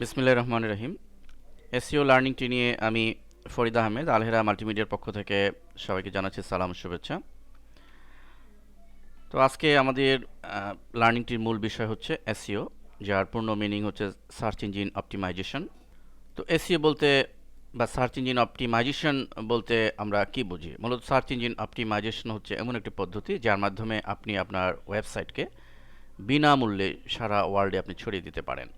বিসমিল্লাহির রহমানির রহিম। এসইও লার্নিংটি নিয়ে আমি ফরিদ আহমেদ আলহেরা মাল্টিমিডিয়ার পক্ষ থেকে সবাইকে জানাচ্ছি সালাম ও শুভেচ্ছা। তো আজকে আমাদের লার্নিংটির মূল বিষয় হচ্ছে এসইও, যার পূর্ণ মিনিং হচ্ছে সার্চ ইঞ্জিন অপটিমাইজেশন। তো এসইও বলতে বা সার্চ ইঞ্জিন অপটিমাইজেশন বলতে আমরা কি বুঝি? মূলত সার্চ ইঞ্জিন অপটিমাইজেশন হচ্ছে এমন একটি পদ্ধতি যার মাধ্যমে আপনি আপনার ওয়েবসাইটকে বিনামূল্যে সারা ওয়ার্ল্ডে আপনি ছড়িয়ে দিতে পারেন।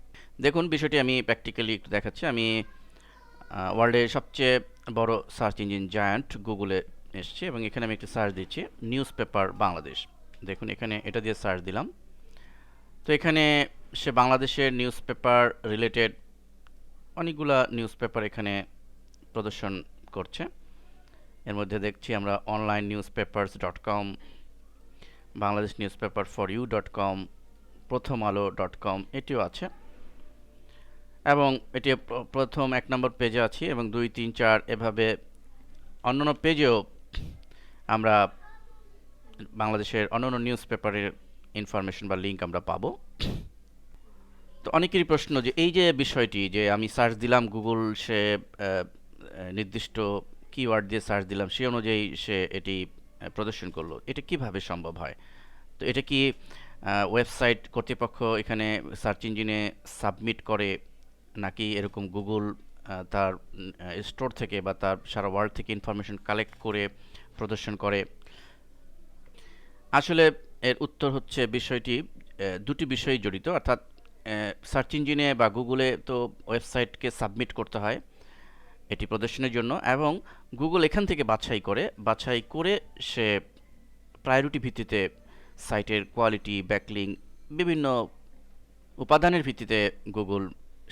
দেখুন, বিষয়টি আমি প্র্যাকটিক্যালি একটু দেখাচ্ছি। আমি ওয়ার্ল্ডের সবচেয়ে বড় সার্চ ইঞ্জিন জায়ান্ট গুগলে এসেছি এবং এখানে আমি একটি সার্চ দিচ্ছি নিউজ পেপার বাংলাদেশ। দেখুন, এখানে এটা দিয়ে সার্চ দিলাম। তো এখানে সে বাংলাদেশের নিউজ পেপার রিলেটেড অনেকগুলা নিউজ পেপার এখানে প্রদর্শন করছে। এর মধ্যে দেখছি আমরা online news papers .com, Bangladesh news paper for you .com, Prothom আলো .com এটিও আছে এবং এটি প্রথম 1 নম্বর পেজে আছি এবং 2, 3, 4 এভাবে অন্যান্য পেজেও আমরা বাংলাদেশের অন্যান্য নিউজ পেপারের ইনফরমেশন বা লিঙ্ক আমরা পাবো। তো অনেকেরই প্রশ্ন যে এই যে বিষয়টি যে আমি সার্চ দিলাম গুগল, সে নির্দিষ্ট কিওয়ার্ড দিয়ে সার্চ দিলাম, সেই অনুযায়ী সে এটি প্রদর্শন করলো, এটা কিভাবে সম্ভব হয়? তো এটা কি ওয়েবসাইট কর্তৃপক্ষ এখানে সার্চ ইঞ্জিনে সাবমিট করে, নাকি এরকম গুগল তার স্টোর থেকে বা তার সারা ওয়ার্ল্ড থেকে ইনফরমেশন কালেক্ট করে প্রদর্শন করে? আসলে এর উত্তর হচ্ছে বিষয়টি দুটি বিষয় জড়িত। অর্থাৎ সার্চ ইঞ্জিনে বা গুগলে তো ওয়েবসাইটকে সাবমিট করতে হয় এটি প্রদর্শনের জন্য, এবং গুগল এখান থেকে বাছাই করে সে প্রায়োরিটি ভিত্তিতে সাইটের কোয়ালিটি, ব্যাকলিং, বিভিন্ন উপাদানের ভিত্তিতে গুগল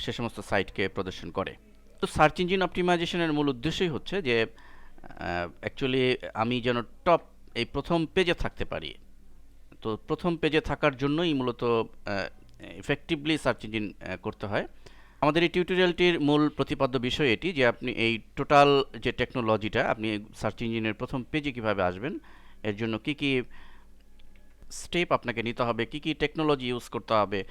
সে সমস্ত সাইটকে প্রদর্শন করে। তো সার্চ ইঞ্জিন অপটিমাইজেশনের মূল উদ্দেশ্যই হচ্ছে যে অ্যাকচুয়ালি আমি যেন টপ এই প্রথম পেজে থাকতে পারি। তো প্রথম পেজে থাকার জন্যই মূলত ইফেক্টিভলি সার্চ ইঞ্জিন করতে হয়। আমাদের এই টিউটোরিয়ালটির মূল প্রতিপাদ্য বিষয় এটি যে আপনি এই টোটাল যে টেকনোলজিটা, আপনি সার্চ ইঞ্জিনের প্রথম পেজে কিভাবে আসবেন, এর জন্য কি কি স্টেপ আপনাকে নিতে হবে, কি কি টেকনোলজি ইউজ করতে হবে,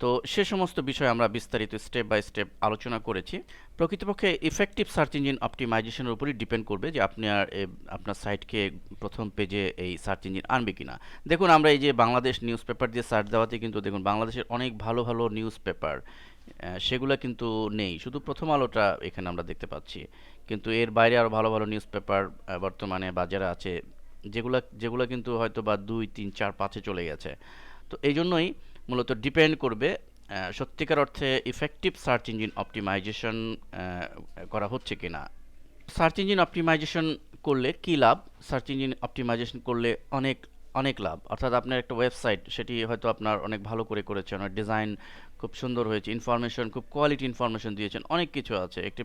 তো সে সমস্ত বিষয় আমরা বিস্তারিত স্টেপ বাই স্টেপ আলোচনা করেছি। প্রকৃতপক্ষে ইফেক্টিভ সার্চ ইঞ্জিন অপটিমাইজেশনের উপরই ডিপেন্ড করবে যে আপনার সাইটকে প্রথম পেজে এই সার্চ ইঞ্জিন আনবে কিনা। দেখুন, আমরা এই যে বাংলাদেশ নিউজ পেপার দিয়ে সার্চ দেওয়াতে কিন্তু দেখুন বাংলাদেশের অনেক ভালো ভালো নিউজ পেপার সেগুলো কিন্তু নেই, শুধু প্রথম আলোটা এখানে আমরা দেখতে পাচ্ছি। কিন্তু এর বাইরে আরও ভালো ভালো নিউজ পেপার বর্তমানে বাজারে আছে, যেগুলো কিন্তু হয়তো বা 2, 3, 4, 5-এ চলে গেছে। তো এই জন্যই মূলত ডিপেন্ড করবে সত্যিকার অর্থে ইফেক্টিভ সার্চ ইঞ্জিন অপটিমাইজেশন করা হচ্ছে কিনা। সার্চ ইঞ্জিন অপটিমাইজেশন করলে কি লাভ? সার্চ ইঞ্জিন অপটিমাইজেশন করলে অনেক অনেক লাভ। অর্থাৎ আপনার একটা ওয়েবসাইট, সেটি হয়তো আপনার অনেক ভালো করে করেছেন, ডিজাইন খুব সুন্দর হয়েছে, ইনফরমেশন খুব কোয়ালিটি ইনফরমেশন দিয়েছেন, অনেক কিছু আছে, একটি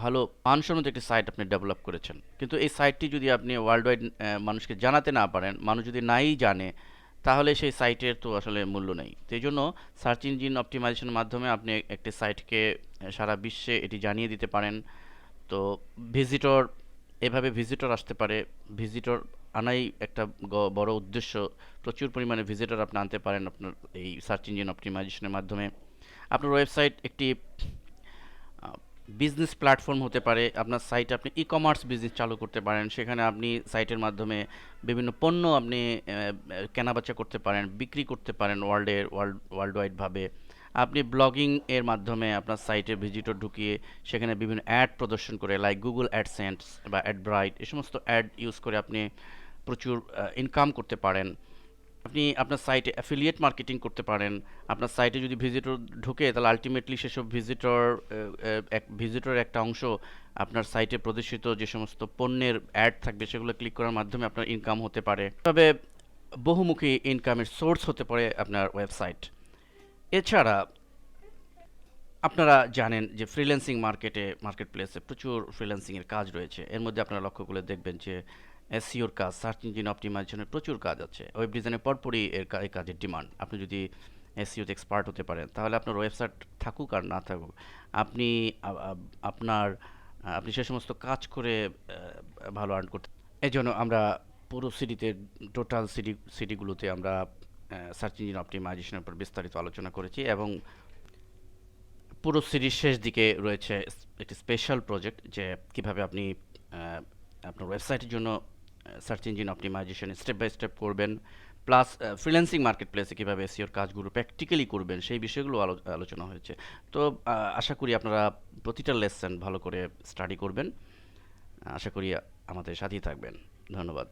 ভালো মানসম্মত একটি সাইট আপনি ডেভেলপ করেছেন। কিন্তু এই সাইটটি যদি আপনি ওয়ার্ল্ড ওয়াইড মানুষকে জানাতে না পারেন, মানুষ যদি নাই জানে, তাহলে সেই সাইটের তো আসলে মূল্য নেই। তো এই জন্য সার্চ ইঞ্জিন অপটিমাইজেশনের মাধ্যমে আপনি একটি সাইটকে সারা বিশ্বে এটি জানিয়ে দিতে পারেন। তো ভিজিটর, এভাবে ভিজিটর আসতে পারে। ভিজিটর আনাই একটা বড় উদ্দেশ্য। প্রচুর পরিমাণে ভিজিটর আপনি আনতে পারেন আপনার এই সার্চ ইঞ্জিন অপটিমাইজেশনের মাধ্যমে। আপনার ওয়েবসাইট একটি বিজনেস প্ল্যাটফর্ম হতে পারে। আপনার সাইটে আপনি ই কমার্স বিজনেস চালু করতে পারেন, সেখানে আপনি সাইটের মাধ্যমে বিভিন্ন পণ্য আপনি কেনাবেচা করতে পারেন, বিক্রি করতে পারেন ওয়ার্ল্ড ওয়াইডভাবে। আপনি ব্লগিং এর মাধ্যমে আপনার সাইটে ভিজিটর ঢুকিয়ে সেখানে বিভিন্ন অ্যাড প্রদর্শন করে, লাইক গুগল অ্যাডসেন্স বা অ্যাডব্রাইট, এই সমস্ত অ্যাড ইউজ করে আপনি প্রচুর ইনকাম করতে পারেন। আপনি আপনার সাইটে অ্যাফিলিয়েট মার্কেটিং করতে পারেন। আপনার সাইটে যদি ভিজিটর ঢুকে, তাহলে আলটিমেটলি সেসব ভিজিটরের একটা অংশ আপনার সাইটে প্রদর্শিত যে সমস্ত পণ্যের অ্যাড থাকবে সেগুলো ক্লিক করার মাধ্যমে আপনার ইনকাম হতে পারে। তবে বহুমুখী ইনকামের সোর্স হতে পারে আপনার ওয়েবসাইট। এছাড়া আপনারা জানেন যে মার্কেট প্লেসে প্রচুর ফ্রিল্যান্সিংয়ের কাজ রয়েছে। এর মধ্যে আপনারা লক্ষ্য করলে দেখবেন যে এসইওর কাজ, সার্চ ইঞ্জিন অপটিমাইজেশনের প্রচুর কাজ আছে। ওয়েব ডিজাইনের পরপরই এই কাজের ডিমান্ড। আপনি যদি এসইওতে এক্সপার্ট হতে পারেন, তাহলে আপনার ওয়েবসাইট থাকুক আর না থাকুক, আপনি আপনার আপনি সে সমস্ত কাজ করে ভালো আর্ন করতে। এজন্য আমরা পুরো টোটাল সিটিগুলোতে আমরা সার্চ ইঞ্জিন অপটিমাইজেশনের উপর বিস্তারিত আলোচনা করেছি এবং পুরো সিরিজ শেষ দিকে রয়েছে একটি স্পেশাল প্রজেক্ট, যে কিভাবে আপনি আপনার ওয়েবসাইটের জন্য search engine optimization step by step করবেন, প্লাস ফ্রিল্যান্সিং মার্কেট প্লেসে কীভাবে এসইওর কাজগুলো প্র্যাকটিক্যালি করবেন, সেই বিষয়গুলো আলোচনা হয়েছে। তো আশা করি আপনারা প্রতিটা লেসন ভালো করে স্টাডি করবেন। আশা করি আমাদের সাথেই থাকবেন। ধন্যবাদ।